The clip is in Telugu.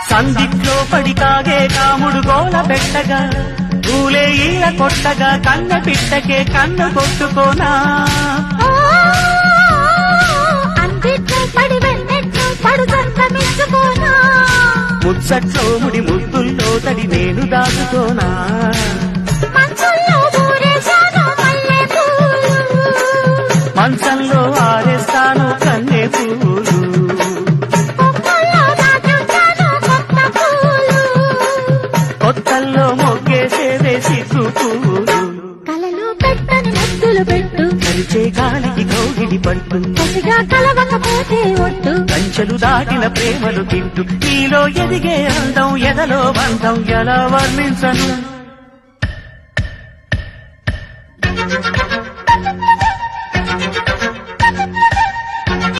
సందిట్లో పడి కాగే కాముడు గోల పెట్టగా పూలే ఈల కొట్టగా కన్న పిట్టకే కన్ను కొట్టుకోనా ముచ్చట్లో ముడి ముద్దుల్లో తడి నేను దాచుకోనా మంచంలో ఆరేస్తాను కన్నే పూలు కొత్తల్లో మొగ్గేసేదే సిగ్గు పూలు కలలో పెట్టని ముద్దులు పెట్టు కలిచే గాలికి కౌగిడి పట్టు కసిగా కలవకపోతే ఒట్టు కంచెలు దాటిన ప్రేమలు తింటూ నీలో ఎదిగే అందం ఎదలో బంధం ఎలా వర్ణించను